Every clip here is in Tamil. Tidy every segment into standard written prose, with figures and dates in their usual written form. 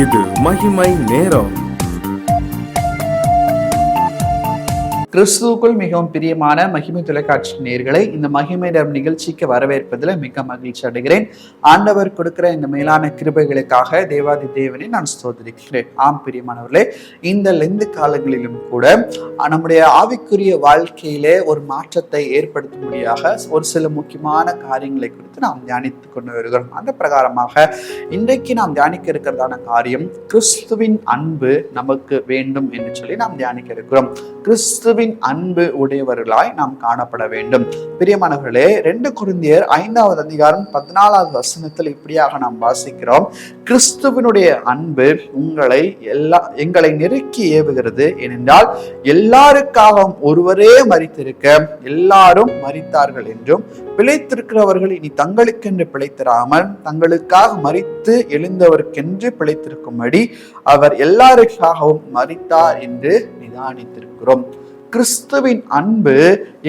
இது மகிமை நேரம். கிறிஸ்துவுக்குள் மிகவும் பிரியமான மகிமை தொலைக்காட்சி நேயர்களை இந்த மகிமை நேரம் நிகழ்ச்சிக்கு வரவேற்பதில் மிக மகிழ்ச்சி அடைகிறேன். ஆண்டவர் கொடுக்கிற இந்த மேலான கிருபைகளுக்காக தேவாதி தேவனை நான் ஸ்தோத்திரிக்கிறேன். ஆம் பிரியமானவர்களே, இந்த லெந்து காலங்களிலும் கூட நம்முடைய ஆவிக்குரிய வாழ்க்கையிலே ஒரு மாற்றத்தை ஏற்படுத்தும்படியாக ஒரு சில முக்கியமான காரியங்களை குறித்து நாம் தியானித்து கொண்டு வருகிறோம். அந்த பிரகாரமாக இன்றைக்கு நாம் தியானிக்க இருக்கிறதான காரியம், கிறிஸ்துவின் அன்பு நமக்கு வேண்டும் என்று சொல்லி நாம் தியானிக்க இருக்கிறோம். கிறிஸ்துவின் அன்பு உடையவர்களாய் நாம் காணப்பட வேண்டும். பிரியமானவர்களே, 2 கொரிந்தியர் 5வது அதிகாரம் 14வது வசனத்தில் இப்படியாக நாம் வாசிக்கிறோம். கிறிஸ்துவினுடைய அன்பு எங்களை நெருக்கி ஏவுகிறது. ஏனென்றால் எல்லாருக்காகவும் ஒருவரே மரித்திருக்க எல்லாரும் மரித்தார்கள் என்றும், பிழைத்திருக்கிறவர்கள் இனி தங்களுக்கென்று பிழைத்திராமல் தங்களுக்காக மரித்து எழுந்தவருக்கென்று பிழைத்திருக்கும்படி அவர் எல்லாருக்காகவும் மரித்தார் என்று நிதானித்திருக்கிறோம். கிறிஸ்துவின் அன்பு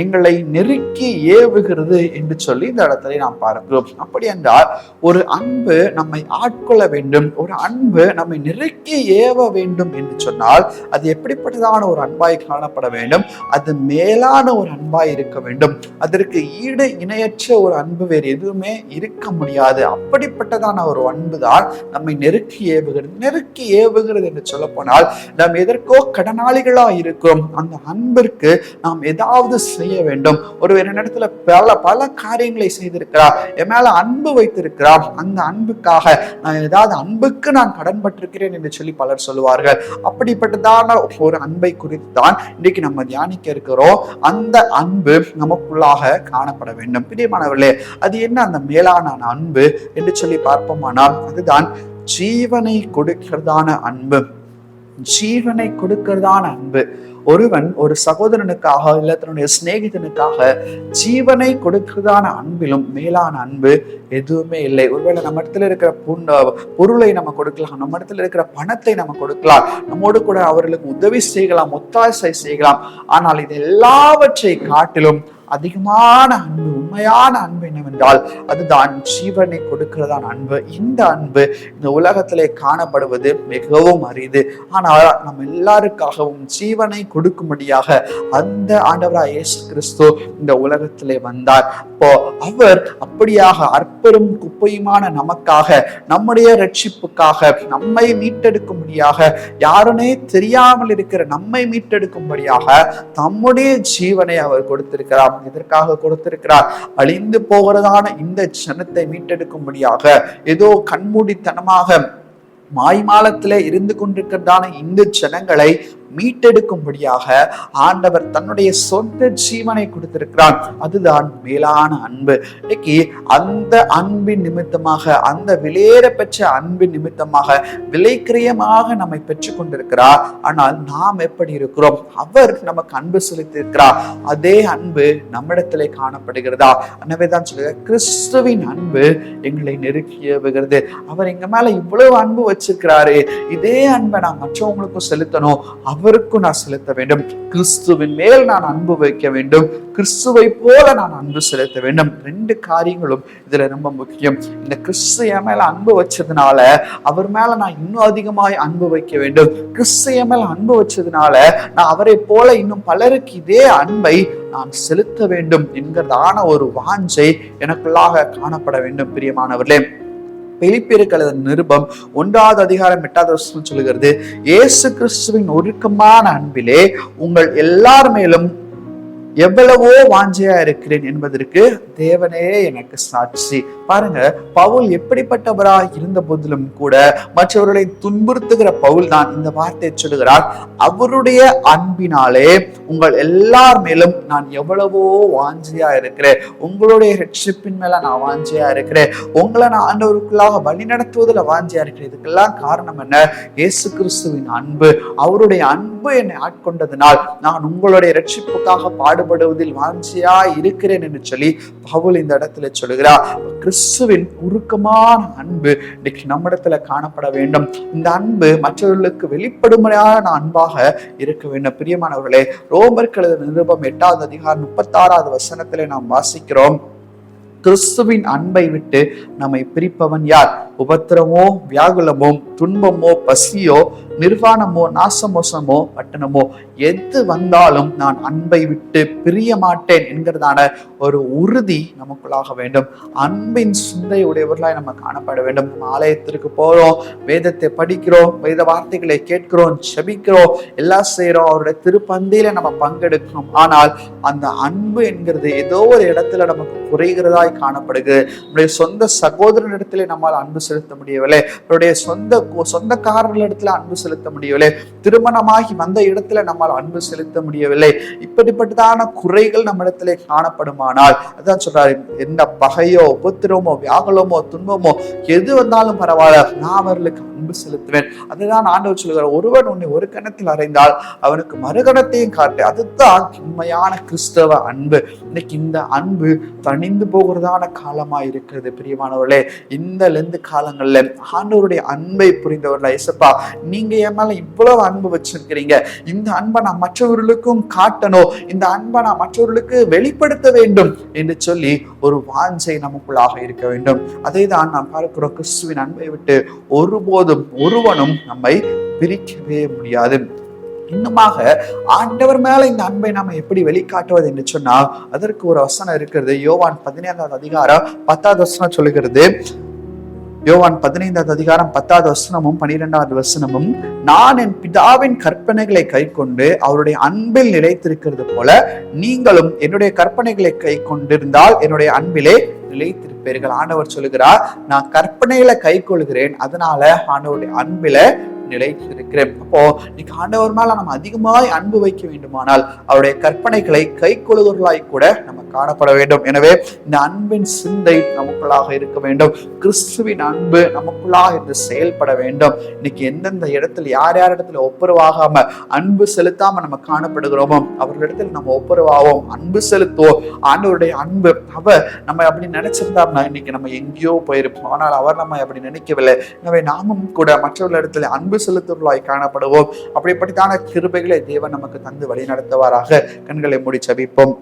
எங்களை நெருக்கி ஏவுகிறது என்று சொல்லி இந்த இடத்துல நாம் பார்க்கிறோம். அப்படி என்றால் ஒரு அன்பு நம்மை ஆட்கொள்ள வேண்டும், ஒரு அன்பு நம்மை நெருக்கி ஏவ வேண்டும் என்று சொன்னால் அது எப்படிப்பட்டதான ஒரு அன்பாய் காணப்பட வேண்டும்? அது மேலான ஒரு அன்பாய் இருக்க வேண்டும். அதற்கு ஈடு இணையற்ற ஒரு அன்பு வேறு எதுவுமே இருக்க முடியாது. அப்படிப்பட்டதான ஒரு அன்பு தான் நம்மை நெருக்கி ஏவுகிறது. நெருக்கி ஏவுகிறது என்று சொல்ல போனால் நாம் எதற்கோ கடனாளிகளா இருக்கிறோம். அந்த அன்பிற்கு நாம் ஏதாவது செய்ய வேண்டும். ஒருவர் என்னிடத்துல பல காரியங்களை செய்திருக்கிறார், என் மேல அன்பு வைத்திருக்கிறார், அந்த அன்புக்காக நான் ஏதாவது அன்புக்கு நான் கடன் பட்டிருக்கிறேன் என்று சொல்லி பலர் சொல்லுவார்கள். அப்படிப்பட்டதான ஒரு அன்பை குறித்து தான் இன்றைக்கு நம்ம தியானிக்க இருக்கிறோம். அந்த அன்பு நமக்குள்ளாக காணப்பட வேண்டும். பிரியமானவர்களே, அது என்ன அந்த மேலான அன்பு என்று சொல்லி பார்ப்போமானால் அதுதான் ஜீவனை கொடுக்கிறதான அன்பு. ஜீவனை கொடுக்கிறதான அன்பு. ஒருவன் ஒரு சகோதரனுக்காக இல்ல தன்னுடைய சிநேகிதனுக்காக ஜீவனை கொடுக்கிறதான அன்பிலும் மேலான அன்பு எதுவுமே இல்லை. ஒருவேளை நம்ம இடத்துல இருக்கிற பொருளை நம்ம கொடுக்கலாம், நம்ம இடத்துல இருக்கிற பணத்தை நம்ம கொடுக்கலாம், நம்மோடு கூட அவர்களுக்கு உதவி செய்யலாம், ஒத்தாசை செய்யலாம். ஆனால் இது எல்லாவற்றை காட்டிலும் அதிகமான அன்பு, உண்மையான அன்பு என்னவென்றால் அதுதான் ஜீவனை கொடுக்கிறதான அன்பு. இந்த அன்பு இந்த உலகத்திலே காணப்படுவது மிகவும் அரிது. ஆனால் நம்ம எல்லாருக்காகவும் ஜீவனை கொடுக்கும்படியாக அந்த ஆண்டவராய் இயேசு கிறிஸ்து இந்த உலகத்திலே வந்தார். அப்போ அவர் அப்படியாக அற்பரும் குப்பையுமான நமக்காக, நம்முடைய ரட்சிப்புக்காக, நம்மை மீட்டெடுக்கும்படியாக, யாருனே தெரியாமல் இருக்கிற நம்மை மீட்டெடுக்கும்படியாக தம்முடைய ஜீவனை அவர் கொடுத்திருக்கிறார். இதற்காக கொடுத்திருக்கிறார், அழிந்து போகிறதான இந்த ஜனத்தை மீட்டெடுக்கும்படியாக. ஏதோ கண்மூடித்தனமாக மாய்மாலத்திலே இருந்து கொண்டிருக்கிறதான இந்த ஜனங்களை மீட்டெடுக்கும்படியாக ஆண்டவர் தன்னுடைய சொந்த ஜீவனை கொடுத்திருக்கிறார். அதுதான் மேலான அன்பு. இன்னைக்கு அந்த அன்பின் நிமித்தமாக, அந்த விலையேற பெற்ற அன்பின் நிமித்தமாக விலைக்கிரயமாக நம்மை பெற்றுக் கொண்டிருக்கிறார். ஆனால் நாம் எப்படி இருக்கிறோம்? அவர் நமக்கு அன்பு செலுத்தியிருக்கிறார். அதே அன்பு நம்மிடத்திலே காணப்படுகிறதா? எனவேதான் சொல்லுங்க, கிறிஸ்துவின் அன்பு எங்களை நெருக்கி ஏவுகிறது. அவர் எங்க மேல இவ்வளவு அன்பு வச்சிருக்கிறாரு, இதே அன்பை நான் மற்றவங்களுக்கும் செலுத்தணும், அவருக்கும் நான் செலுத்த வேண்டும். கிறிஸ்துவின் மேல் நான் அன்பு வைக்க வேண்டும், கிறிஸ்துவை போல நான் அன்பு செலுத்த வேண்டும். 2 காரியங்களும் இதுல ரொம்ப முக்கியம். இந்த கிறிஸ்து என் மேல அன்பு வச்சதுனால அவர் மேல நான் இன்னும் அதிகமாய் அன்பு வைக்க வேண்டும். கிறிஸ்து என் மேல அன்பு வச்சதுனால நான் அவரை போல இன்னும் பலருக்கு இதே அன்பை நான் செலுத்த வேண்டும் என்கிறதான ஒரு வாஞ்சை எனக்குள்ளாக காணப்பட வேண்டும். பிரியமானவர்களே, பிலிப்பியருக்கு நிருபம் 1வது அதிகாரம் 8வது வசனம் சொல்லுகிறது, இயேசு கிறிஸ்துவின் ஒழுக்கமான அன்பிலே உங்கள் எல்லார் மேலும் எவ்வளவோ வாஞ்சையா இருக்கிறேன் என்பதற்கு தேவனே எனக்கு சாட்சி. பாருங்க, பவுல் எப்படிப்பட்டவரா இருந்த போதிலும் கூட மற்றவர்களை துன்புறுத்துகிற பவுல் தான் இந்த வார்த்தையை சொல்லுகிறார், அவருடைய அன்பினாலே உங்கள் எல்லார் மேலும் நான் எவ்வளவோ வாஞ்சையா இருக்கிறேன், உங்களுடைய ரட்சிப்பின் மேல நான் வாஞ்சையா இருக்கிறேன், உங்களை நான் ஆண்டவருக்குள்ளாக வழி நடத்துவதில் வாஞ்சையா இருக்கிறேன். இதுக்கெல்லாம் காரணம் என்ன? இயேசு கிறிஸ்துவின் அன்பு. அவருடைய அன்பு என்னை ஆட்கொண்டதினால் நான் உங்களுடைய ரட்சிப்புக்காக பாடுபடுவதில் வாஞ்சையா இருக்கிறேன் என்று சொல்லி பவுல் இந்த இடத்துல சொல்லுகிறார். கிறிஸ்துவின் உருக்கமான அன்பு இன்னைக்கு நம்மிடத்துல காணப்பட வேண்டும். இந்த அன்பு மற்றவர்களுக்கு வெளிப்படுமையான அன்பாக இருக்க வேண்டும். பிரியமானவர்களே, ரோமருக்கு எழுதின நிருபம் 8வது அதிகாரம் 36வது வசனத்திலே நாம் வாசிக்கிறோம், கிறிஸ்துவின் அன்பை விட்டு நம்மை பிரிப்பவன் யார்? உபத்திரமோ, வியாகுலமோ, துன்பமோ, பசியோ, நிர்வாணமோ, நாசமோசமோ, பட்டணமோ எது வந்தாலும் நான் அன்பை விட்டு பிரிய மாட்டேன் என்கிறதான ஒரு உறுதி நமக்குள்ளாக வேண்டும். அன்பின் சிந்தை உடையவர்களாய் நம்ம காணப்பட வேண்டும். நம்ம ஆலயத்திற்கு போறோம், வேதத்தை படிக்கிறோம், வேத வார்த்தைகளை கேட்கிறோம், செபிக்கிறோம், எல்லாம் செய்யறோம், அவருடைய திருப்பந்தியில நம்ம பங்கெடுக்கிறோம். ஆனால் அந்த அன்பு என்கிறது ஏதோ ஒரு இடத்துல நமக்கு குறைகிறதாய் காணப்படுகிறது. நம்முடைய சொந்த சகோதரனிடத்திலே நம்மால் அன்பு செலுத்த முடியவில்லை, அவருடைய சொந்தக்காரர்களிடத்துல அன்பு செலுத்த முடியவில்லை, திருமணமாகி வந்த இடத்துல நம்மால் அன்பு செலுத்த முடியவில்லை. இப்படிப்பட்டதான குறைகள் நம்ம இடத்துல காணப்படுமானால், அதான் சொல்றாரு, என்ன பகையோ, உபத்திரமோ, வியாகுலமோ, துன்பமோ எது வந்தாலும் பரவாயில்ல, நான் அவர்களுக்கு அன்பு செலுத்துவேன். அதுதான் ஆண்டவர் சொல்கிறார், ஒருவன் உன்னை ஒரு கணத்தில் அறைந்தால் அவனுக்கு மறுகணத்தையும் காட்டு. அதுதான் உண்மையான கிறிஸ்தவ அன்பு. இன்னைக்கு இந்த அன்பு தணிந்து போகிறதான காலமா இருக்கிறது. பிரியமானவர்களே, இந்த லெந்து காலங்கள்ல ஆண்டவருடைய அன்பை புரிந்தவர்களா, இயேசப்பா நீங்க என் மேல இவ்வளவு அன்பு வச்சிருக்கிறீங்க, இந்த அன்பை நான் மற்றவர்களுக்கும் காட்டணும், இந்த அன்பை நான் மற்றவர்களுக்கு வெளிப்படுத்த வேண்டும் என்று சொல்லி ஒரு வாஞ்சை நமக்குள்ளாக இருக்க வேண்டும். அதை தான் நாம் பார்க்கிறோம். கிறிஸ்துவின் அன்பை விட்டு ஒருபோதும் ஒருவனும் நம்மை பிரிக்கவே முடியாது. இன்னுமாக ஆண்டவர் மேல இந்த அன்பை நாம எப்படி வெளிக்காட்டுவது என்று சொன்னால், அதற்கு ஒரு வசனம் இருக்கிறது. யோவான் 15வது அதிகாரம் 10வது வசனம் சொல்லுகிறது. யோவான் 15வது அதிகாரம் 10வது வசனமும் 12வது வசனமும், நான் என் பிதாவின் கற்பனைகளை கை கொண்டு அவருடைய அன்பில் நிலைத்திருக்கிறது போல நீங்களும் என்னுடைய கற்பனைகளை கை கொண்டிருந்தால் என்னுடைய அன்பிலே நிலைத்திருப்பீர்கள். ஆண்டவர் சொல்லுகிறார், நான் கற்பனைகளை கை கொள்கிறேன், அதனால ஆண்டவருடைய அன்பில நிலைத்திருக்கிறேன். அப்போ இன்னைக்கு ஆண்டவர் மேல நம்ம அதிகமாய் அன்பு வைக்க வேண்டுமானால் அவருடைய கற்பனைகளை கை கொள்ளுகிறவர்களாய் கூட நம்ம காணப்பட வேண்டும். எனவே இந்த அன்பின் சிந்தை நமக்குள்ளாக இருக்க வேண்டும். கிறிஸ்துவின் அன்பு நமக்குள்ளாக இருந்து செயல்பட வேண்டும். இன்னைக்கு எந்தெந்த இடத்துல யார் யார் இடத்துல ஒப்புரவாகாம அன்பு செலுத்தாம நம்ம காணப்படுகிறோமோ அவர்களிடத்தில் நம்ம ஒப்புரவாவோம், அன்பு செலுத்துவோம். ஆண்டவருடைய அன்பு அவர் நம்ம அப்படி நினைச்சிருந்தார்னா இன்னைக்கு நம்ம எங்கேயோ போயிருப்போம். ஆனால் அவர் நம்ம அப்படி நினைக்கவில்லை. எனவே நாமும் கூட மற்றவர்களிடத்துல அன்பு செலுத்துவர்களாய் காணப்படுவோம். அப்படிப்பட்டதான கிருபைகளை தேவன் நமக்கு தந்து வழி நடத்துவாராக. கண்களை மூடி ஜெபிப்போம்.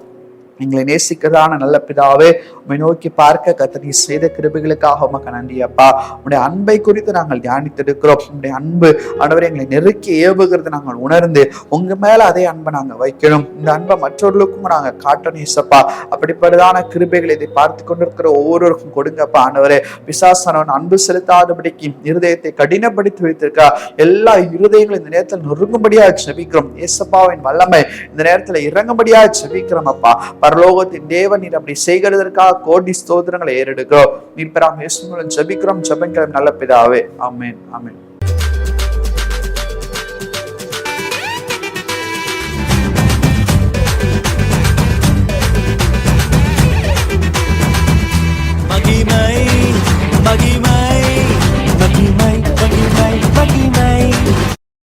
எங்களை நேசிக்கிறதான நல்ல பிதாவே, உம்மை நோக்கி பார்க்க கர்த்தர் நீ செய்த கிருபைகளுக்காக உமக்கு நன்றி அப்பா. உம்முடைய அன்பை குறித்து நாங்கள் தியானித்திருக்கிறோம். உம்முடைய அன்பு ஆண்டவரே எங்களை நெருக்கி ஏவுகிறது நாங்கள் உணர்ந்து உங்க மேல அதே அன்பை நாங்கள் வைக்கணும். இந்த அன்பை மற்றவர்களுக்கும் நாங்கள் காட்டணும் இயேசப்பா. அப்படிப்பட்டதான கிருபைகளை இதை பார்த்து கொண்டிருக்கிற ஒவ்வொருவருக்கும் கொடுங்கப்பா. ஆண்டவரே, பிசாசானவன் அன்பு செலுத்தாதபடிக்கு இருதயத்தை கடினப்படுத்தி வைத்திருக்கா எல்லா இருதயங்களும் இந்த நேரத்தில் நொறுங்கும்படியா ஜெபிக்கிறோம். இயேசப்பாவின் வல்லமை இந்த நேரத்தில் இறங்கும்படியா ஜெபிக்கிறோம் அப்பா. பரலோகத்தின் தேவன் நீர் அப்படி செய்கிறதற்காக கோடி ஸ்தோத்திரங்களை ஏறெடுக்கிறோம். நீர் பெறாம இயேசு மூலம் ஜெபிக்கிறோம், ஜெபங்களும் நல்ல பிதாவே. ஆமென், ஆமென். மகிமை மகிமை மகிமை மகிமை மகிமை